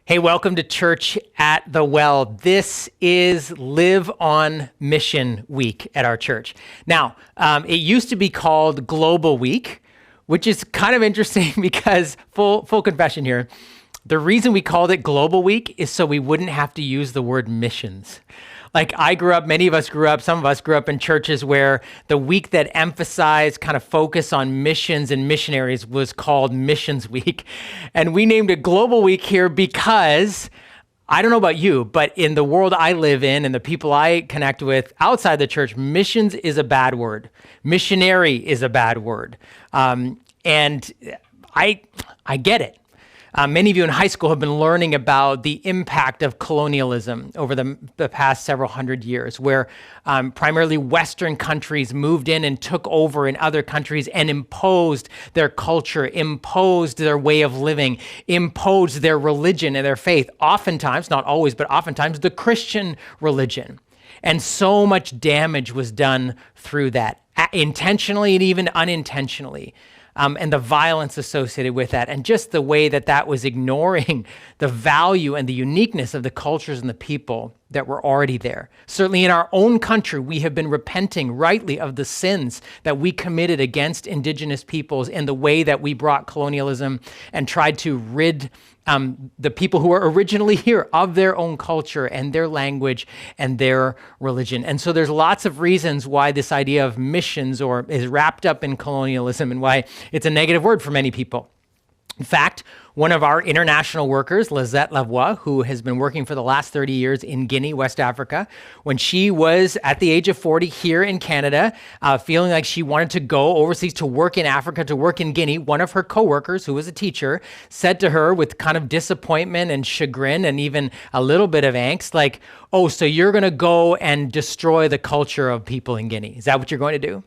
Hey, welcome to Church at the Well. This is Live on Mission Week at our church. Now, it used to be called Global Week, which is kind of interesting because, full confession here, the reason we called it Global Week is so we wouldn't have to use the word missions. Like some of us grew up in churches where the week that emphasized kind of focus on missions and missionaries was called Missions Week. And we named it Global Week here because, I don't know about you, but in the world I live in and the people I connect with outside the church, missions is a bad word. Missionary is a bad word. And I get it. Many of you in high school have been learning about the impact of colonialism over the past several hundred years, where primarily Western countries moved in and took over in other countries and imposed their culture, imposed their way of living, imposed their religion and their faith, oftentimes, not always, but oftentimes the Christian religion. And so much damage was done through that, intentionally and even unintentionally. And the violence associated with that, and just the way that was ignoring the value and the uniqueness of the cultures and the people that were already there. Certainly in our own country, we have been repenting rightly of the sins that we committed against indigenous peoples in the way that we brought colonialism and tried to rid the people who were originally here of their own culture and their language and their religion. And so there's lots of reasons why this idea of missions is wrapped up in colonialism and why it's a negative word for many people. In fact, one of our international workers, Lizette Lavoie, who has been working for the last 30 years in Guinea, West Africa, when she was at the age of 40 here in Canada, feeling like she wanted to go overseas to work in Africa, to work in Guinea, one of her coworkers, who was a teacher, said to her with kind of disappointment and chagrin and even a little bit of angst, like, "Oh, so you're going to go and destroy the culture of people in Guinea. Is that what you're going to do?"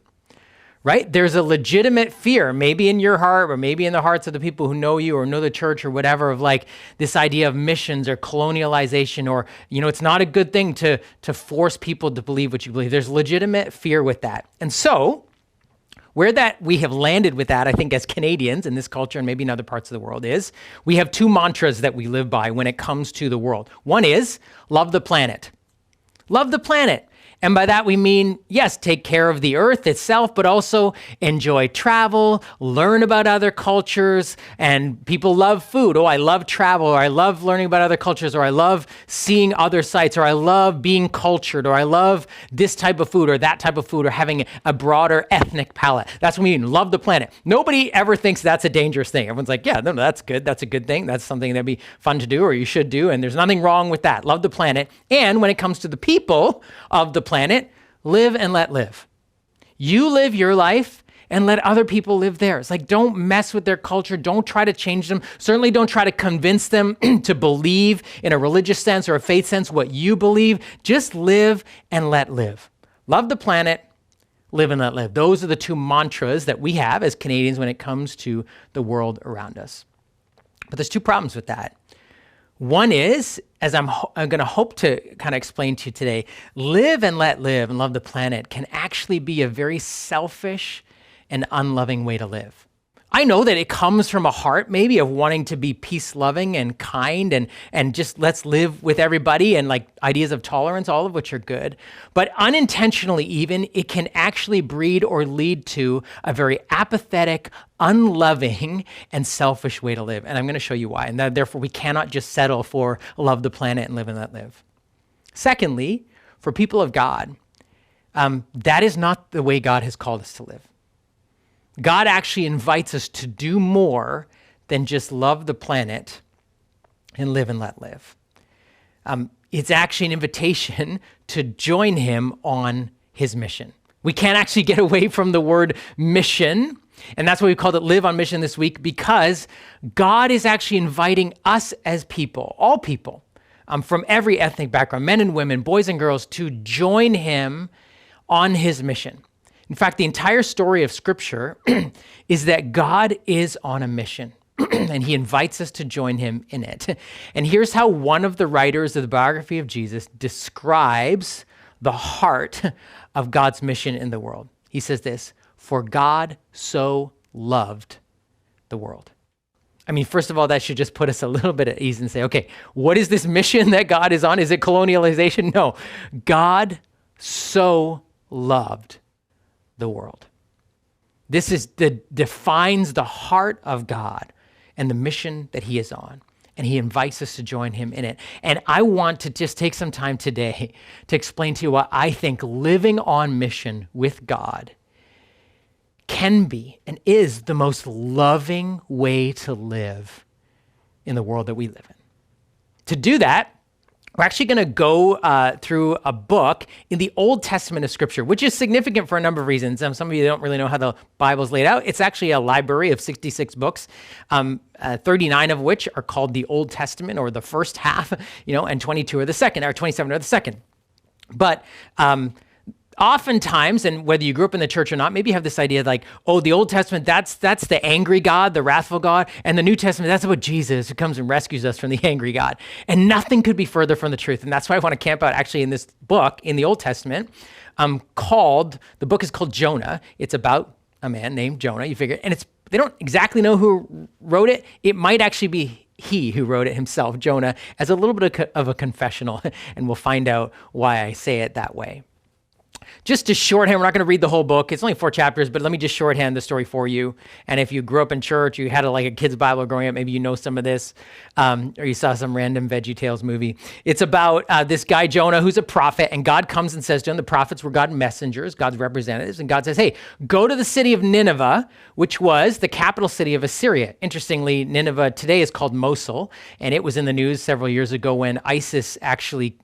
Right? There's a legitimate fear, maybe in your heart or maybe in the hearts of the people who know you or know the church or whatever, of like this idea of missions or colonialization, or, it's not a good thing to force people to believe what you believe. There's legitimate fear with that. And so where that we have landed with that, I think, as Canadians in this culture and maybe in other parts of the world, is we have two mantras that we live by when it comes to the world. One is love the planet. Love the planet. And by that we mean, yes, take care of the earth itself, but also enjoy travel, learn about other cultures, and people love food. Oh, I love travel, or I love learning about other cultures, or I love seeing other sites, or I love being cultured, or I love this type of food or that type of food, or having a broader ethnic palette. That's what we mean, love the planet. Nobody ever thinks that's a dangerous thing. Everyone's like, yeah, no, that's good. That's a good thing. That's something that'd be fun to do, or you should do, and there's nothing wrong with that. Love the planet. And when it comes to the people of the planet, live and let live. You live your life and let other people live theirs. Like, don't mess with their culture. Don't try to change them. Certainly don't try to convince them to believe in a religious sense or a faith sense what you believe. Just live and let live. Love the planet, live and let live. Those are the two mantras that we have as Canadians when it comes to the world around us. But there's two problems with that. One is, as I'm going to hope to kind of explain to you today, live and let live and love the planet can actually be a very selfish and unloving way to live. I know that it comes from a heart maybe of wanting to be peace-loving and kind and just let's live with everybody, and like ideas of tolerance, all of which are good. But unintentionally even, it can actually breed or lead to a very apathetic, unloving, and selfish way to live. And I'm going to show you why. And therefore, we cannot just settle for love the planet and let live. Secondly, for people of God, that is not the way God has called us to live. God actually invites us to do more than just love the planet and live and let live. It's actually an invitation to join him on his mission. We can't actually get away from the word mission, and that's why we called it Live on Mission this week, because God is actually inviting us as people, all people, from every ethnic background, men and women, boys and girls, to join him on his mission. In fact, the entire story of Scripture is that God is on a mission, and he invites us to join him in it. And here's how one of the writers of the biography of Jesus describes the heart of God's mission in the world. He says this: "For God so loved the world." I mean, first of all, that should just put us a little bit at ease and say, okay, what is this mission that God is on? Is it colonialization? No. God so loved the world. This defines the heart of God and the mission that he is on. And he invites us to join him in it. And I want to just take some time today to explain to you why I think living on mission with God can be and is the most loving way to live in the world that we live in. To do that, we're actually going to go through a book in the Old Testament of Scripture, which is significant for a number of reasons. Some of you don't really know how the Bible's laid out. It's actually a library of 66 books, 39 of which are called the Old Testament, or the first half, and 22 are the second, or 27 are the second. But oftentimes, and whether you grew up in the church or not, maybe you have this idea like, oh, the Old Testament, that's the angry God, the wrathful God, and the New Testament, that's about Jesus who comes and rescues us from the angry God. And nothing could be further from the truth. And that's why I want to camp out actually in this book in the Old Testament the book is called Jonah. It's about a man named Jonah, you figure, and they don't exactly know who wrote it. It might actually be he who wrote it himself, Jonah, as a little bit of a confessional, and we'll find out why I say it that way. Just to shorthand, we're not going to read the whole book. It's only 4 chapters, but let me just shorthand the story for you. And if you grew up in church, you had a kid's Bible growing up, maybe you know some of this, or you saw some random VeggieTales movie. It's about this guy, Jonah, who's a prophet, and God comes and says to him, the prophets were God's messengers, God's representatives, and God says, hey, go to the city of Nineveh, which was the capital city of Assyria. Interestingly, Nineveh today is called Mosul, and it was in the news several years ago when ISIS actually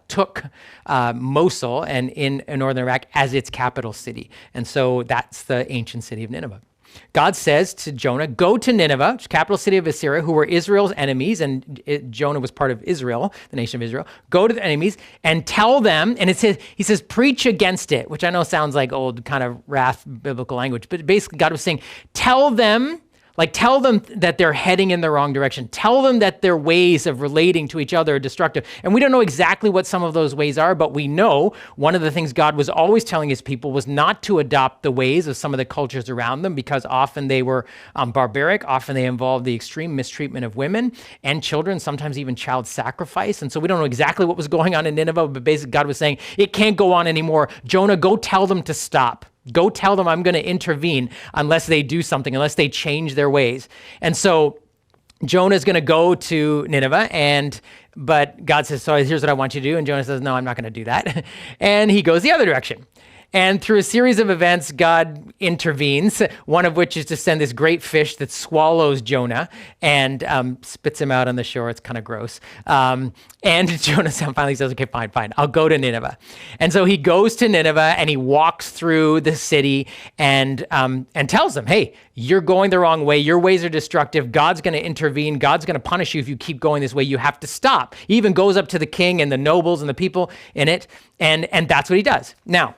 took Mosul and in northern Iraq as its capital city. And so that's the ancient city of Nineveh. God says to Jonah, go to Nineveh, capital city of Assyria, who were Israel's enemies, and Jonah was part of Israel, the nation of Israel. Go to the enemies and tell them, and he says, preach against it, which I know sounds like old kind of wrath biblical language, but basically God was saying, tell them that they're heading in the wrong direction. Tell them that their ways of relating to each other are destructive. And we don't know exactly what some of those ways are, but we know one of the things God was always telling his people was not to adopt the ways of some of the cultures around them, because often they were barbaric. Often they involved the extreme mistreatment of women and children, sometimes even child sacrifice. And so we don't know exactly what was going on in Nineveh, but basically God was saying, it can't go on anymore. Jonah, go tell them to stop. Go tell them I'm going to intervene unless they do something, unless they change their ways. And so Jonah is going to go to Nineveh, but God says, so here's what I want you to do. And Jonah says, no, I'm not going to do that. And he goes the other direction. And through a series of events, God intervenes, one of which is to send this great fish that swallows Jonah and spits him out on the shore. It's kind of gross. And Jonah finally says, okay, fine, I'll go to Nineveh. And so he goes to Nineveh and he walks through the city and tells them, hey, you're going the wrong way. Your ways are destructive. God's going to intervene. God's going to punish you if you keep going this way. You have to stop. He even goes up to the king and the nobles and the people in it. And that's what he does. Now,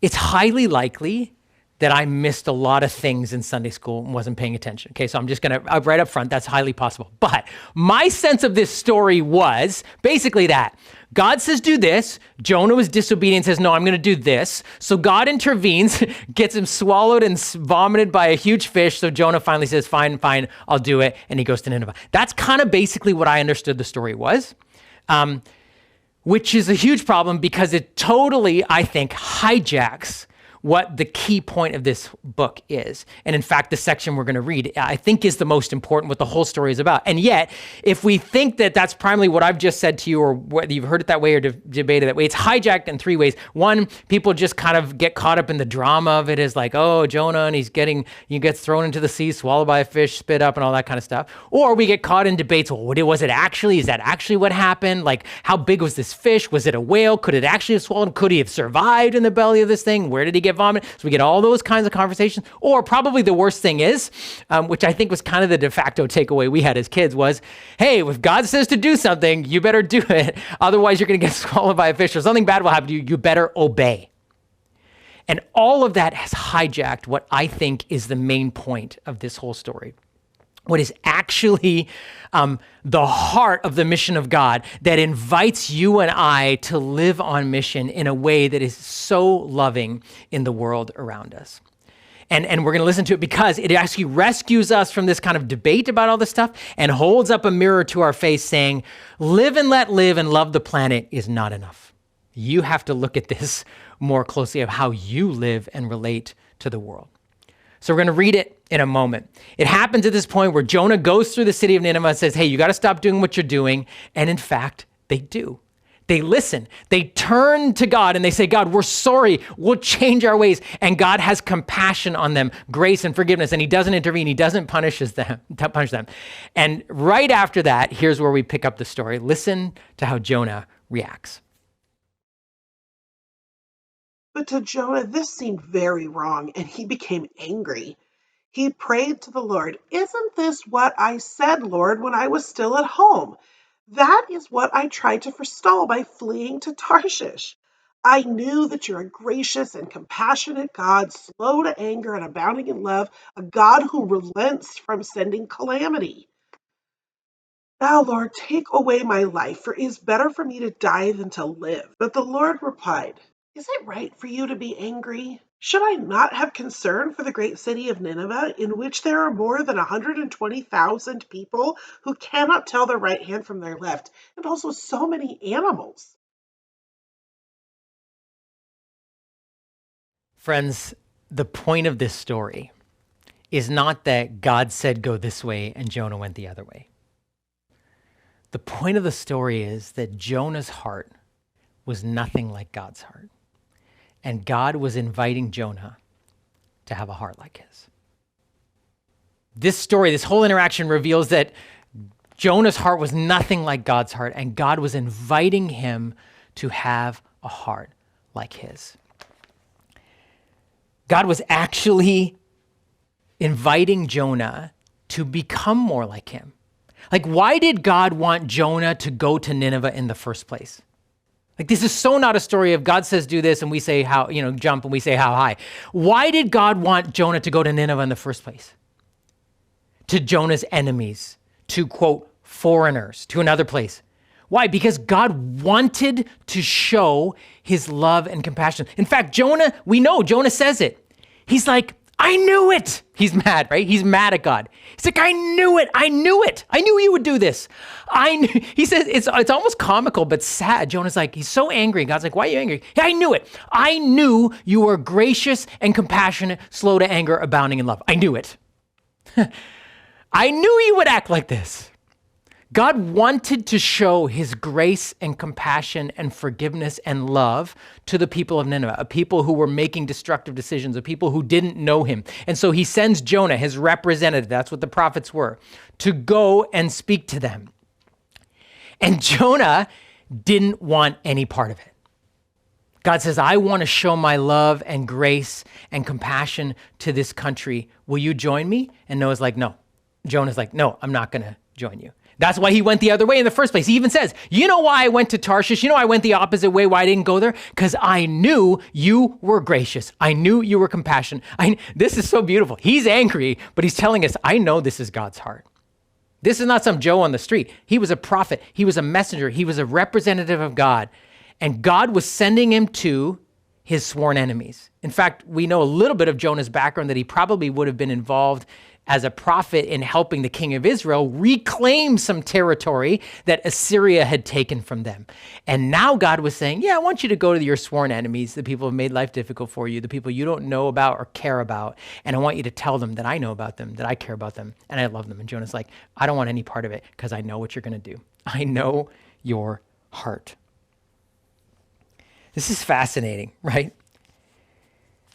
it's highly likely that I missed a lot of things in Sunday school and wasn't paying attention. Okay, so I'm just going to, right up front, that's highly possible. But my sense of this story was basically that God says, do this. Jonah was disobedient, says, no, I'm going to do this. So God intervenes, gets him swallowed and vomited by a huge fish. So Jonah finally says, fine, I'll do it. And he goes to Nineveh. That's kind of basically what I understood the story was. Which is a huge problem because it totally, I think, hijacks what the key point of this book is. And in fact, the section we're going to read, I think, is the most important, what the whole story is about. And yet, if we think that that's primarily what I've just said to you, or whether you've heard it that way or debated that way, it's hijacked in 3 ways. One, people just kind of get caught up in the drama of it as like, oh, Jonah, and he gets thrown into the sea, swallowed by a fish, spit up, and all that kind of stuff. Or we get caught in debates, well, was it actually? Is that actually what happened? Like, how big was this fish? Was it a whale? Could it actually have swallowed him? Could he have survived in the belly of this thing? Where did he get vomit? So we get all those kinds of conversations. Or probably the worst thing is, which I think was kind of the de facto takeaway we had as kids, was, hey, if God says to do something, you better do it. Otherwise, you're going to get swallowed by a fish or something bad will happen to you. You better obey. And all of that has hijacked what I think is the main point of this whole story. What is actually the heart of the mission of God that invites you and I to live on mission in a way that is so loving in the world around us. And we're going to listen to it because it actually rescues us from this kind of debate about all this stuff and holds up a mirror to our face saying, live and let live and love the planet is not enough. You have to look at this more closely of how you live and relate to the world. So we're going to read it in a moment. It happens at this point where Jonah goes through the city of Nineveh and says, hey, you got to stop doing what you're doing. And in fact, they do. They listen. They turn to God and they say, God, we're sorry. We'll change our ways. And God has compassion on them, grace and forgiveness. And he doesn't intervene. He doesn't punish them. And right after that, here's where we pick up the story. Listen to how Jonah reacts. But to Jonah, this seemed very wrong, and he became angry. He prayed to the Lord, isn't this what I said, Lord, when I was still at home? That is what I tried to forestall by fleeing to Tarshish. I knew that you're a gracious and compassionate God, slow to anger and abounding in love, a God who relents from sending calamity. Now, Lord, take away my life, for it is better for me to die than to live. But the Lord replied, is it right for you to be angry? Should I not have concern for the great city of Nineveh, in which there are more than 120,000 people who cannot tell their right hand from their left, and also so many animals? Friends, the point of this story is not that God said go this way and Jonah went the other way. The point of the story is that Jonah's heart was nothing like God's heart. And God was inviting Jonah to have a heart like his. This story, this whole interaction reveals that Jonah's heart was nothing like God's heart, and God was inviting him to have a heart like his. God was actually inviting Jonah to become more like him. Like, why did God want Jonah to go to Nineveh in the first place? Like, this is so not a story of God says do this and we say how, jump and we say how high. Why did God want Jonah to go to Nineveh in the first place? To Jonah's enemies, to quote, foreigners, to another place. Why? Because God wanted to show his love and compassion. In fact, Jonah, we know Jonah says it. He's like, I knew it. He's mad, right? He's mad at God. He's like, I knew it. I knew it. I knew you would do this. He says, it's almost comical, but sad. Jonah's like, he's so angry. God's like, why are you angry? Yeah, I knew it. I knew you were gracious and compassionate, slow to anger, abounding in love. I knew it. I knew you would act like this. God wanted to show his grace and compassion and forgiveness and love to the people of Nineveh, a people who were making destructive decisions, a people who didn't know him. And so he sends Jonah, his representative, that's what the prophets were, to go and speak to them. And Jonah didn't want any part of it. God says, I want to show my love and grace and compassion to this country. Will you join me? And Noah's like, no. Jonah's like, no, I'm not going to join you. That's why he went the other way in the first place. He even says, you know why I went to Tarshish? You know I went the opposite way, why I didn't go there? Because I knew you were gracious. I knew you were compassionate. This is so beautiful. He's angry, but he's telling us, I know this is God's heart. This is not some Joe on the street. He was a prophet. He was a messenger. He was a representative of God. And God was sending him to his sworn enemies. In fact, we know a little bit of Jonah's background that he probably would have been involved as a prophet in helping the king of Israel reclaim some territory that Assyria had taken from them. And now God was saying, yeah, I want you to go to your sworn enemies, the people who have made life difficult for you, the people you don't know about or care about. And I want you to tell them that I know about them, that I care about them, and I love them. And Jonah's like, I don't want any part of it because I know what you're going to do. I know your heart. This is fascinating, right?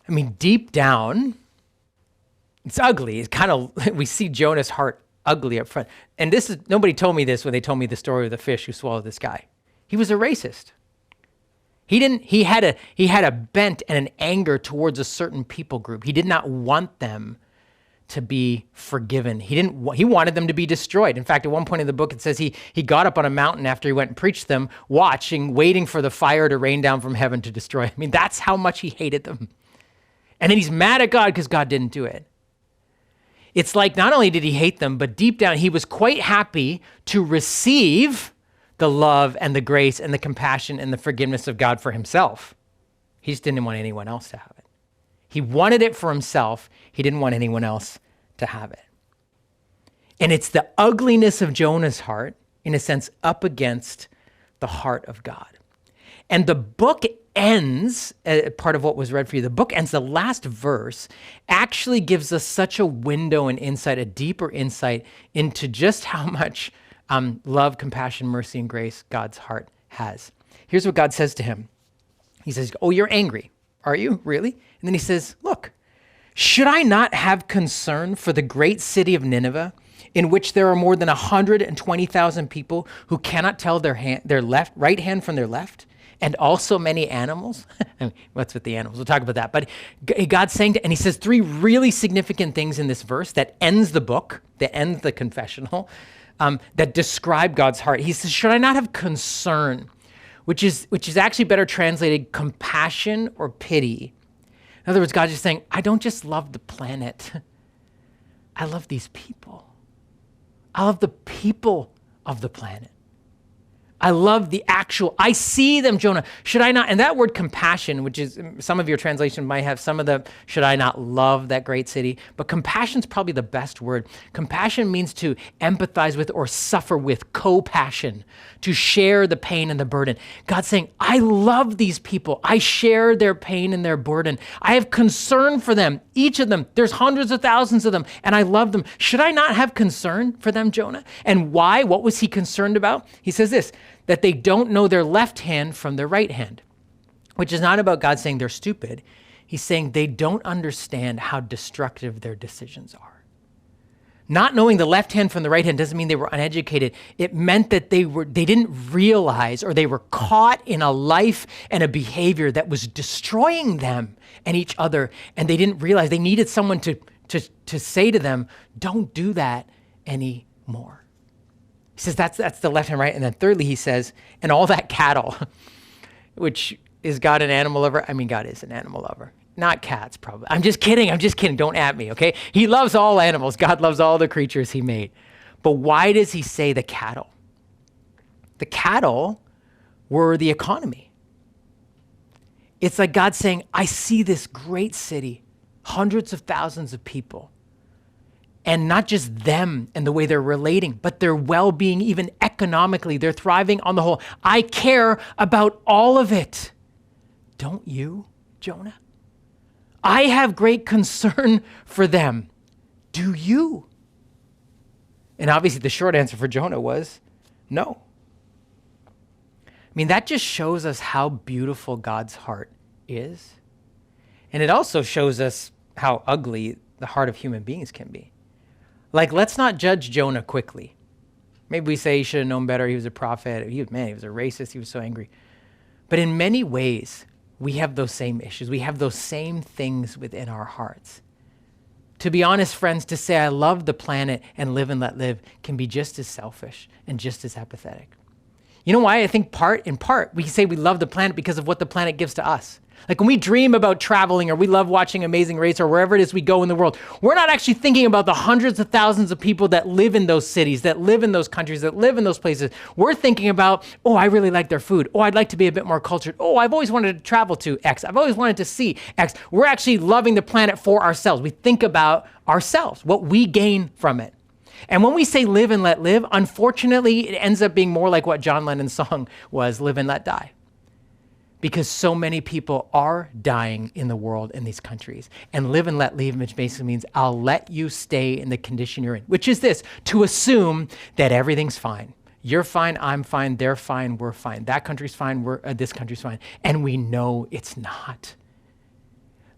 I mean, deep down, it's ugly. It's kind of, we see Jonah's heart ugly up front. And this is, nobody told me this when they told me the story of the fish who swallowed this guy. He was a racist. He had a bent and an anger towards a certain people group. He did not want them to be forgiven. He wanted them to be destroyed. In fact, at one point in the book, it says he got up on a mountain after he went and preached them, waiting for the fire to rain down from heaven to destroy. I mean, that's how much he hated them. And then he's mad at God because God didn't do it. It's like not only did he hate them, but deep down he was quite happy to receive the love and the grace and the compassion and the forgiveness of God for himself. He just didn't want anyone else to have it. He wanted it for himself. He didn't want anyone else to have it. And it's the ugliness of Jonah's heart, in a sense, up against the heart of God. And the book ends, part of what was read for you, the book ends, the last verse actually gives us such a window and insight, a deeper insight into just how much love, compassion, mercy, and grace God's heart has. Here's what God says to him. He says, oh, you're angry. Are you really? And then he says, look, should I not have concern for the great city of Nineveh, in which there are more than 120,000 people who cannot tell their right hand from their left, and also many animals? What's with the animals? We'll talk about that. But God's saying, and he says three really significant things in this verse that ends the book, that ends the confessional, that describe God's heart. He says, should I not have concern, which is actually better translated compassion or pity. In other words, God's just saying, I don't just love the planet. I love these people. I love the people of the planet. I love I see them, Jonah. Should I not? And that word compassion, which is, some of your translation might have some of the, should I not love that great city? But compassion's probably the best word. Compassion means to empathize with or suffer with, co-passion, to share the pain and the burden. God's saying, I love these people. I share their pain and their burden. I have concern for them, each of them. There's hundreds of thousands of them, and I love them. Should I not have concern for them, Jonah? And why? What was he concerned about? He says this, that they don't know their left hand from their right hand, which is not about God saying they're stupid. He's saying they don't understand how destructive their decisions are. Not knowing the left hand from the right hand doesn't mean they were uneducated. It meant that they didn't realize, or they were caught in a life and a behavior that was destroying them and each other, and they didn't realize. They needed someone to say to them, don't do that anymore. He says that's the left hand, right? And then thirdly, he says, and all that cattle, which is God an animal lover? I mean, God is an animal lover. Not cats, probably. I'm just kidding. Don't at me, okay? He loves all animals. God loves all the creatures he made. But why does he say the cattle? The cattle were the economy. It's like God saying, I see this great city, hundreds of thousands of people, and not just them and the way they're relating, but their well-being, even economically. They're thriving on the whole. I care about all of it. Don't you, Jonah? I have great concern for them. Do you? And obviously the short answer for Jonah was no. I mean, that just shows us how beautiful God's heart is. And it also shows us how ugly the heart of human beings can be. Like, let's not judge Jonah quickly. Maybe we say he should have known better. He was a prophet. He was a racist. He was so angry. But in many ways, we have those same issues. We have those same things within our hearts. To be honest, friends, to say I love the planet and live and let live can be just as selfish and just as apathetic. You know why? I think in part, we say we love the planet because of what the planet gives to us. Like when we dream about traveling, or we love watching Amazing Race, or wherever it is we go in the world, we're not actually thinking about the hundreds of thousands of people that live in those cities, that live in those countries, that live in those places. We're thinking about, oh, I really like their food. Oh, I'd like to be a bit more cultured. Oh, I've always wanted to travel to X. I've always wanted to see X. We're actually loving the planet for ourselves. We think about ourselves, what we gain from it. And when we say live and let live, unfortunately, it ends up being more like what John Lennon's song was, live and let die. Because so many people are dying in the world in these countries. And live and let leave, which basically means I'll let you stay in the condition you're in, which is this, to assume that everything's fine. You're fine, I'm fine, they're fine, we're fine. That country's fine, this country's fine. And we know it's not.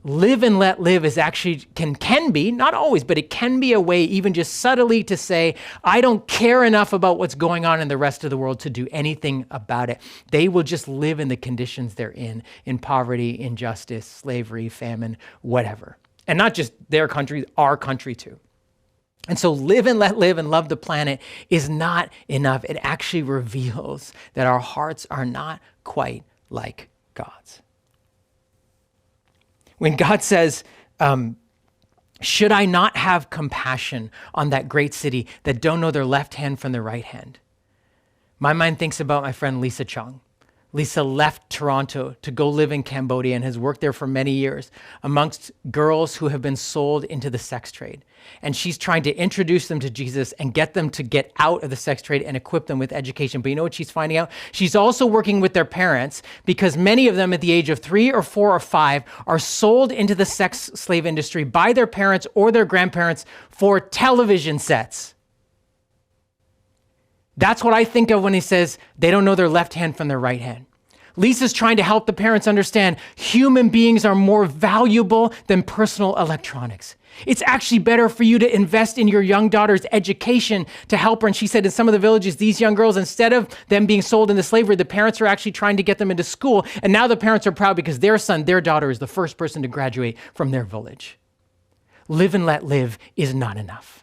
Live and let live is actually, can be, not always, but it can be a way even just subtly to say, I don't care enough about what's going on in the rest of the world to do anything about it. They will just live in the conditions they're in poverty, injustice, slavery, famine, whatever. And not just their country, our country too. And so live and let live and love the planet is not enough. It actually reveals that our hearts are not quite like God's. When God says, should I not have compassion on that great city that don't know their left hand from their right hand? My mind thinks about my friend Lisa Chung. Lisa left Toronto to go live in Cambodia and has worked there for many years amongst girls who have been sold into the sex trade. And she's trying to introduce them to Jesus and get them to get out of the sex trade and equip them with education. But you know what she's finding out? She's also working with their parents because many of them at the age of 3 or 4 or 5 are sold into the sex slave industry by their parents or their grandparents for television sets. That's what I think of when he says they don't know their left hand from their right hand. Lisa's trying to help the parents understand human beings are more valuable than personal electronics. It's actually better for you to invest in your young daughter's education to help her. And she said in some of the villages, these young girls, instead of them being sold into slavery, the parents are actually trying to get them into school. And now the parents are proud because their son, their daughter is the first person to graduate from their village. Live and let live is not enough.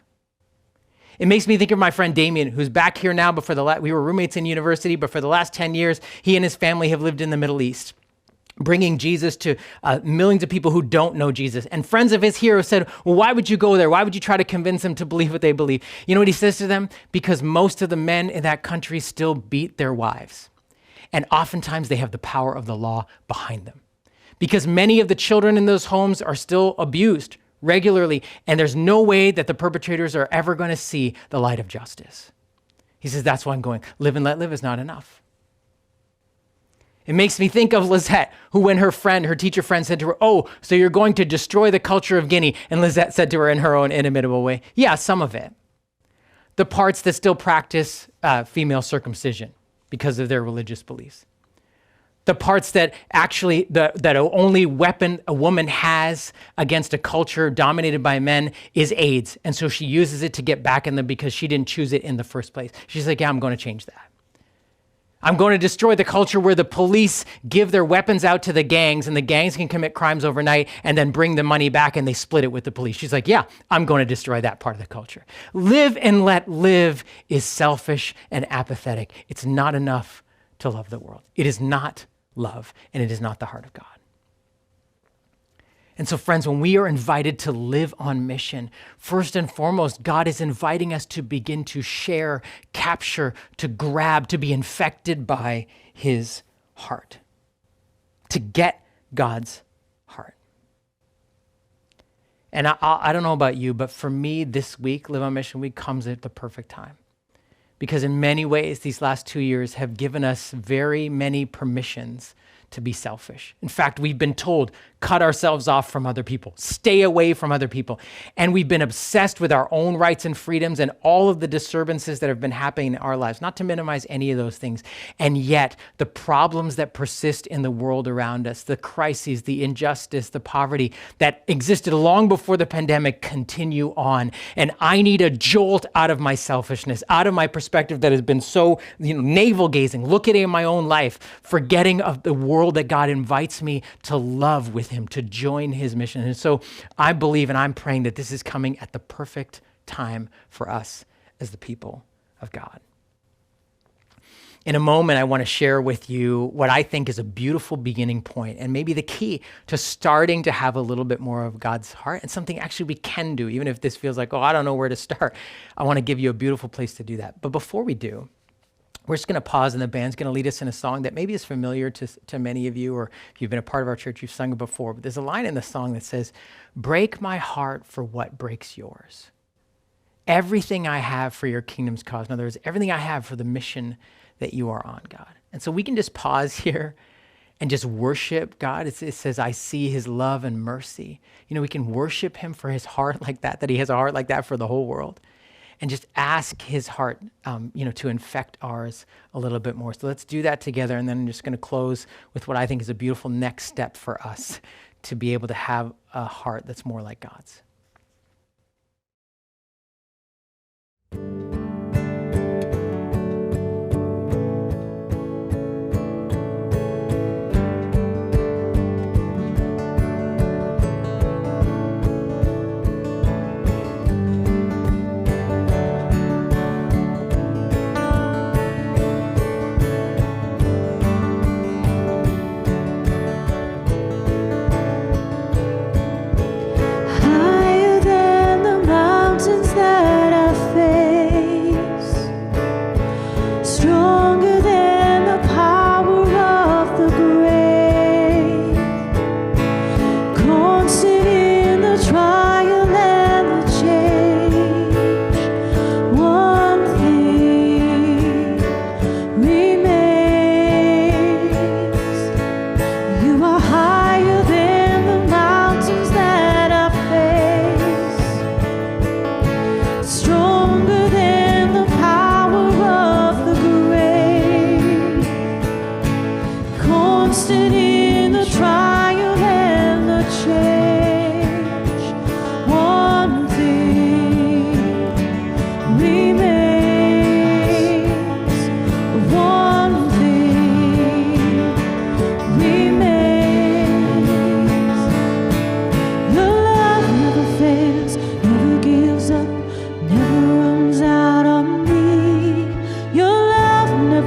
It makes me think of my friend Damien, who's back here now, but we were roommates in university, but for the last 10 years, he and his family have lived in the Middle East, bringing Jesus to millions of people who don't know Jesus. And friends of his here have said, well, why would you go there? Why would you try to convince them to believe what they believe? You know what he says to them? Because most of the men in that country still beat their wives. And oftentimes they have the power of the law behind them. Because many of the children in those homes are still abused regularly, and there's no way that the perpetrators are ever going to see the light of justice. He says, that's why I'm going. Live and let live is not enough. It makes me think of Lizette, who when her teacher friend said to her, oh, so you're going to destroy the culture of Guinea? And Lizette said to her in her own inimitable way, yeah, some of it. The parts that still practice female circumcision because of their religious beliefs. The parts that actually, that only weapon a woman has against a culture dominated by men is AIDS. And so she uses it to get back in them because she didn't choose it in the first place. She's like, yeah, I'm going to change that. I'm going to destroy the culture where the police give their weapons out to the gangs and the gangs can commit crimes overnight and then bring the money back and they split it with the police. She's like, yeah, I'm going to destroy that part of the culture. Live and let live is selfish and apathetic. It's not enough to love the world. It is not love, and it is not the heart of God. And so, friends, when we are invited to live on mission, first and foremost, God is inviting us to begin to share, capture, to grab, to be infected by his heart, to get God's heart. And I don't know about you, but for me, this week, Live on Mission Week, comes at the perfect time. Because in many ways, these last 2 years have given us very many permissions to be selfish. In fact, we've been told, cut ourselves off from other people, stay away from other people. And we've been obsessed with our own rights and freedoms and all of the disturbances that have been happening in our lives, not to minimize any of those things. And yet, the problems that persist in the world around us, the crises, the injustice, the poverty that existed long before the pandemic continue on. And I need a jolt out of my selfishness, out of my perspective that has been so navel-gazing, looking at my own life, forgetting of the world that God invites me to love with him, to join his mission. And so I believe and I'm praying that this is coming at the perfect time for us as the people of God. In a moment, I want to share with you what I think is a beautiful beginning point and maybe the key to starting to have a little bit more of God's heart and something actually we can do, even if this feels like, oh, I don't know where to start. I want to give you a beautiful place to do that. But before we do, we're just going to pause and the band's going to lead us in a song that maybe is familiar to many of you, or if you've been a part of our church, you've sung it before. But there's a line in the song that says, break my heart for what breaks yours. Everything I have for your kingdom's cause. In other words, everything I have for the mission that you are on, God. And so we can just pause here and just worship God. It says, I see his love and mercy. We can worship him for his heart like that he has a heart like that for the whole world. And just ask his heart, to infect ours a little bit more. So let's do that together. And then I'm just going to close with what I think is a beautiful next step for us to be able to have a heart that's more like God's. Higher than the mountains that I face.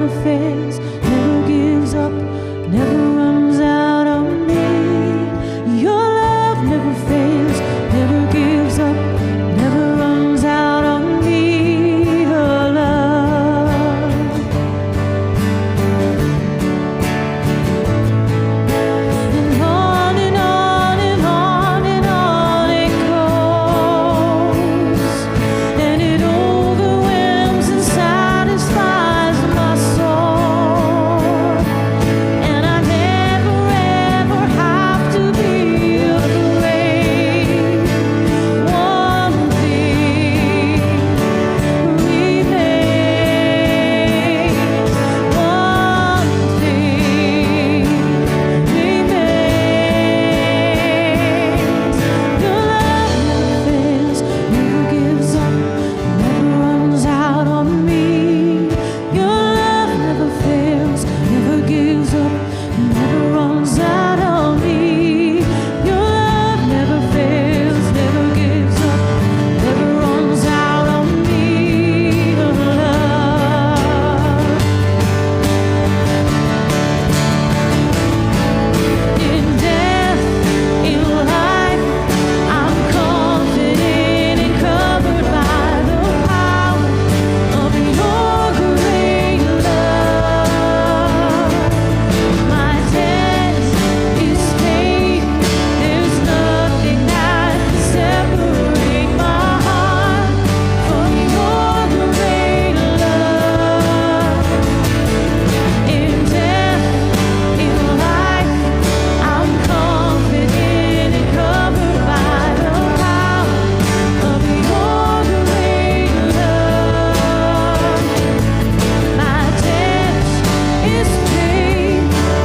never fails, never gives up, never runs out on me. Your love never fails, never gives up, never runs out on me. Your love. And on and on and on and on it goes, and it overwhelms and satisfies my soul. And I never ever have to be afraid. One thing remains. One thing remains. Your love never fails, never gives up, never runs out on me. Your love never fails, never gives up, never runs out on me. Your love never fails, never gives up, never runs out on me. Your love. In death, in life, I'm confident and covered by the power of your great love. My debt is paid. There's nothing that can separate my heart from your great love. In death, in life, I'm confident and covered by the power of your great love. My debt is paid.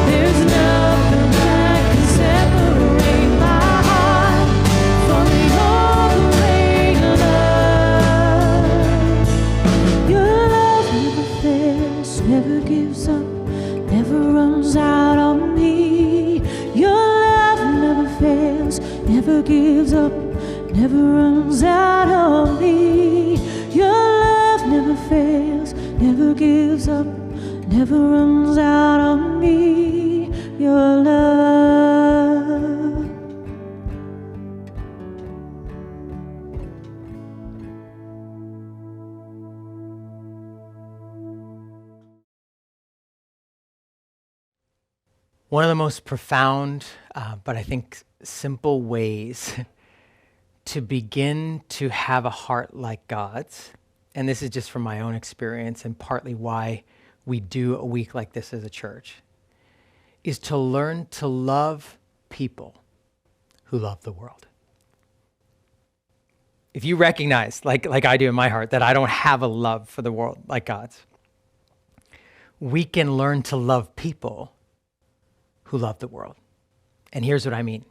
There's nothing that can separate my heart from your great love. Your love never fails, never gives up, never runs out on me. Your love never fails, never gives up, never runs out on me. Your love never fails, never gives up, never runs out on me. Your love. One of the most profound, but I think simple ways to begin to have a heart like God's, and this is just from my own experience and partly why we do a week like this as a church, is to learn to love people who love the world. If you recognize, like I do in my heart, that I don't have a love for the world like God's, we can learn to love people who love the world. And here's what I mean.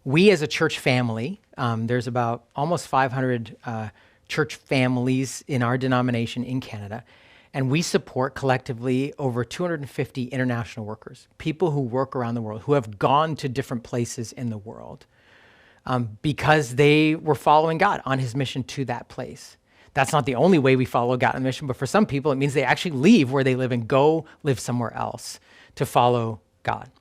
We as a church family, there's about almost 500 church families in our denomination in Canada, and we support collectively over 250 international workers, people who work around the world, who have gone to different places in the world because they were following God on his mission to that place. That's not the only way we follow God on the mission, but for some people, it means they actually leave where they live and go live somewhere else to follow God.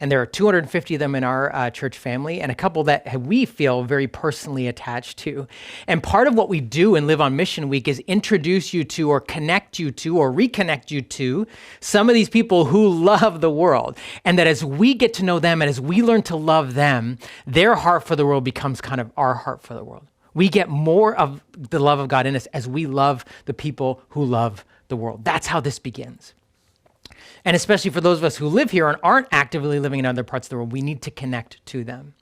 And there are 250 of them in our church family, and a couple that we feel very personally attached to. And part of what we do in Live on Mission Week is introduce you to, or connect you to, or reconnect you to some of these people who love the world. And that as we get to know them and as we learn to love them, their heart for the world becomes kind of our heart for the world. We get more of the love of God in us as we love the people who love the world. That's how this begins. And especially for those of us who live here and aren't actively living in other parts of the world, we need to connect to them.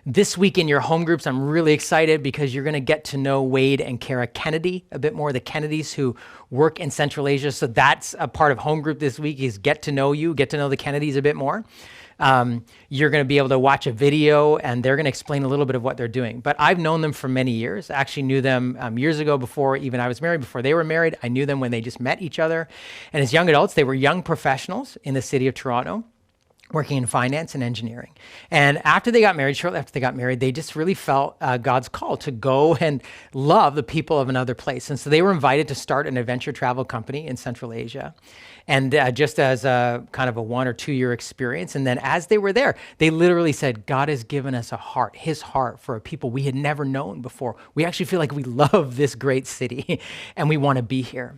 This week in your home groups, I'm really excited because you're going to get to know Wade and Kara Kennedy a bit more, the Kennedys who work in Central Asia. So that's a part of home group this week, is get to know the Kennedys a bit more. You're going to be able to watch a video and they're going to explain a little bit of what they're doing. But I've known them for many years. I actually knew them years ago before even I was married, before they were married. I knew them when they just met each other. And as young adults, they were young professionals in the city of Toronto. working in finance and engineering. And after they got married, shortly after they got married, they just really felt God's call to go and love the people of another place. And so they were invited to start an adventure travel company in Central Asia. And just as a kind of a 1 or 2 year experience. And then as they were there, they literally said, God has given us a heart, his heart for a people we had never known before. We actually feel like we love this great city and we want to be here.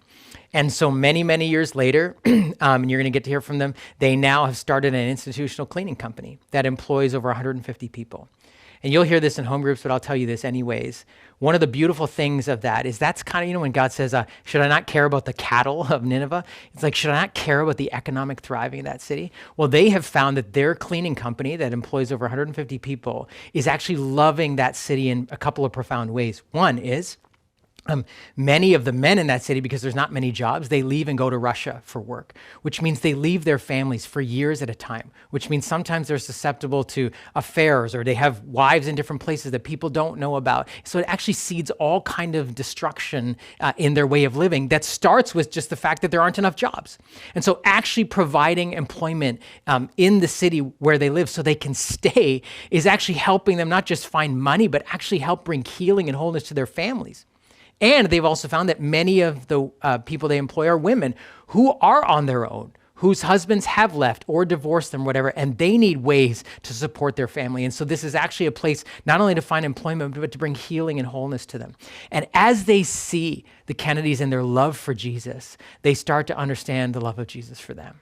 And so many, many years later, and you're going to get to hear from them, they now have started an institutional cleaning company that employs over 150 people. And you'll hear this in home groups, but I'll tell you this anyways. One of the beautiful things of that is that's kind of, when God says, should I not care about the cattle of Nineveh? It's like, should I not care about the economic thriving of that city? Well, they have found that their cleaning company that employs over 150 people is actually loving that city in a couple of profound ways. One is, many of the men in that city, because there's not many jobs, they leave and go to Russia for work, which means they leave their families for years at a time, which means sometimes they're susceptible to affairs or they have wives in different places that people don't know about. So it actually seeds all kind of destruction in their way of living that starts with just the fact that there aren't enough jobs. And so actually providing employment in the city where they live so they can stay is actually helping them not just find money, but actually help bring healing and wholeness to their families. And they've also found that many of the people they employ are women who are on their own, whose husbands have left or divorced them, whatever, and they need ways to support their family. And so this is actually a place not only to find employment, but to bring healing and wholeness to them. And as they see the Kennedys and their love for Jesus, they start to understand the love of Jesus for them.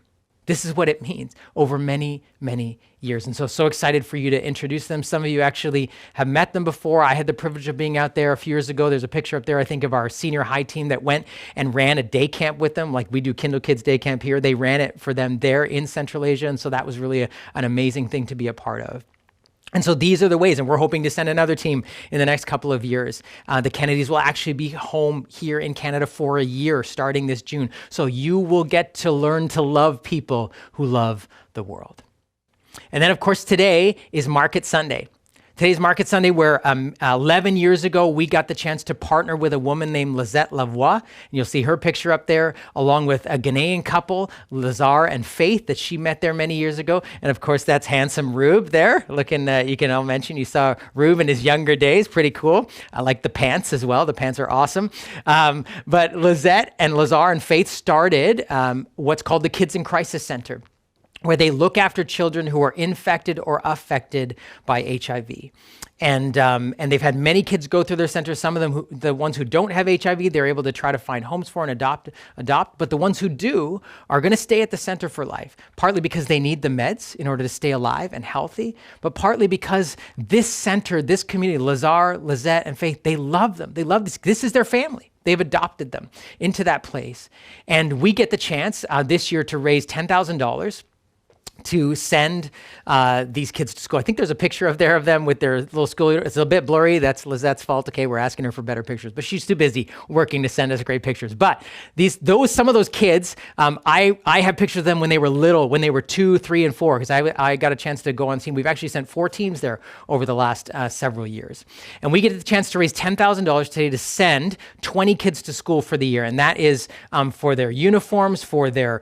This is what it means over many, many years. And so excited for you to introduce them. Some of you actually have met them before. I had the privilege of being out there a few years ago. There's a picture up there, I think, of our senior high team that went and ran a day camp with them, like we do Kindle Kids Day Camp here. They ran it for them there in Central Asia. And so that was really an amazing thing to be a part of. And so these are the ways, and we're hoping to send another team in the next couple of years. The Kennedys will actually be home here in Canada for a year starting this June. So you will get to learn to love people who love the world. And then, of course, today is Market Sunday. Today's Market Sunday, where 11 years ago, we got the chance to partner with a woman named Lizette Lavoie. And you'll see her picture up there, along with a Ghanaian couple, Lazar and Faith, that she met there many years ago. And of course, that's handsome Rube there. Looking, you can all mention, you saw Rube in his younger days. Pretty cool. I like the pants as well. The pants are awesome. But Lizette and Lazar and Faith started what's called the Kids in Crisis Center, where they look after children who are infected or affected by HIV. And they've had many kids go through their center. Some of them, the ones who don't have HIV, they're able to try to find homes for and adopt. But the ones who do are going to stay at the center for life, partly because they need the meds in order to stay alive and healthy, but partly because this center, this community, Lazar, Lizette, and Faith, they love them. They love this. This is their family. They've adopted them into that place. And we get the chance this year to raise $10,000 to send these kids to school. I think there's a picture of them with their little school. It's a bit blurry. That's Lizette's fault. Okay, we're asking her for better pictures, but she's too busy working to send us great pictures. But some of those kids, I have pictures of them when they were little, when they were 2, 3, and 4, because I got a chance to go on team. We've actually sent 4 teams there over the last several years. And we get the chance to raise $10,000 today to send 20 kids to school for the year. And that is for their uniforms, for their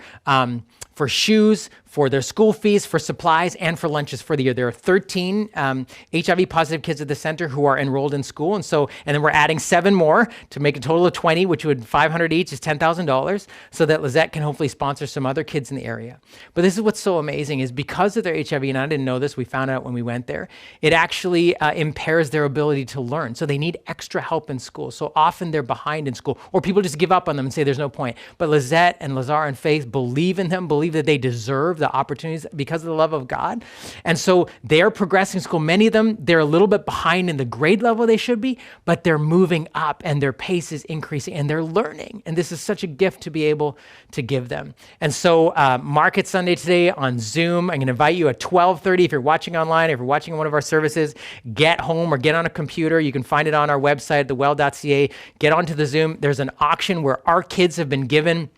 for shoes, for their school fees, for supplies, and for lunches for the year. There are 13 HIV positive kids at the center who are enrolled in school. And then we're adding 7 more to make a total of 20, which would $500 each is $10,000, so that Lizette can hopefully sponsor some other kids in the area. But this is what's so amazing is because of their HIV, and I didn't know this, we found out when we went there, it actually impairs their ability to learn. So they need extra help in school. So often they're behind in school, or people just give up on them and say there's no point. But Lizette and Lazar and Faith believe in them, believe that they deserve the opportunities because of the love of God. And so they're progressing in school. Many of them, they're a little bit behind in the grade level they should be, but they're moving up and their pace is increasing and they're learning. And this is such a gift to be able to give them. And so Market Sunday today on Zoom, I'm going to invite you at 12:30. If you're watching online, if you're watching one of our services, get home or get on a computer. You can find it on our website, thewell.ca. Get onto the Zoom. There's an auction where our kids have been given.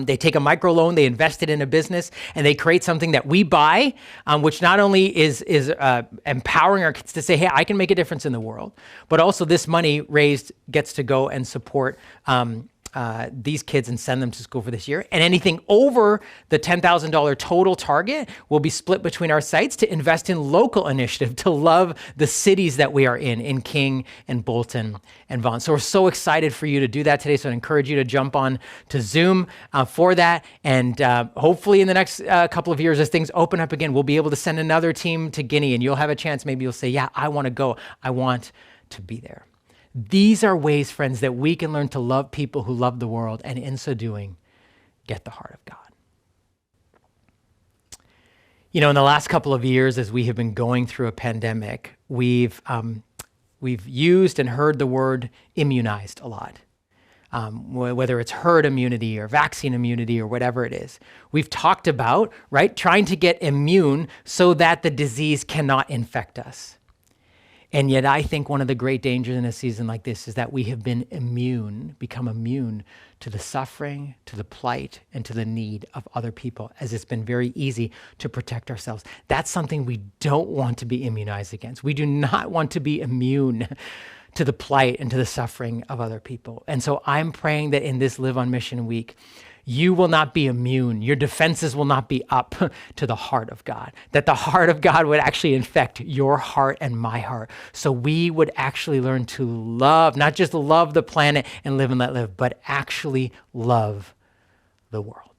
They take a microloan, they invest it in a business, and they create something that we buy, which not only is empowering our kids to say, hey, I can make a difference in the world, but also this money raised gets to go and support these kids and send them to school for this year. And anything over the $10,000 total target will be split between our sites to invest in local initiative to love the cities that we are in King and Bolton and Vaughan. So we're so excited for you to do that today. So I encourage you to jump on to Zoom for that. And hopefully in the next couple of years, as things open up again, we'll be able to send another team to Guinea, and you'll have a chance. Maybe you'll say, yeah, I want to go. I want to be there. These are ways, friends, that we can learn to love people who love the world, and in so doing, get the heart of God. You know, in the last couple of years, as we have been going through a pandemic, we've used and heard the word immunized a lot. Whether it's herd immunity or vaccine immunity or whatever it is. We've talked about, right, trying to get immune so that the disease cannot infect us. And yet I think one of the great dangers in a season like this is that we have become immune to the suffering, to the plight, and to the need of other people, as it's been very easy to protect ourselves. That's something we don't want to be immunized against. We do not want to be immune to the plight and to the suffering of other people. And so I'm praying that in this Live on Mission week, you will not be immune. Your defenses will not be up to the heart of God, that the heart of God would actually infect your heart and my heart. So we would actually learn to love, not just love the planet and live and let live, but actually love the world.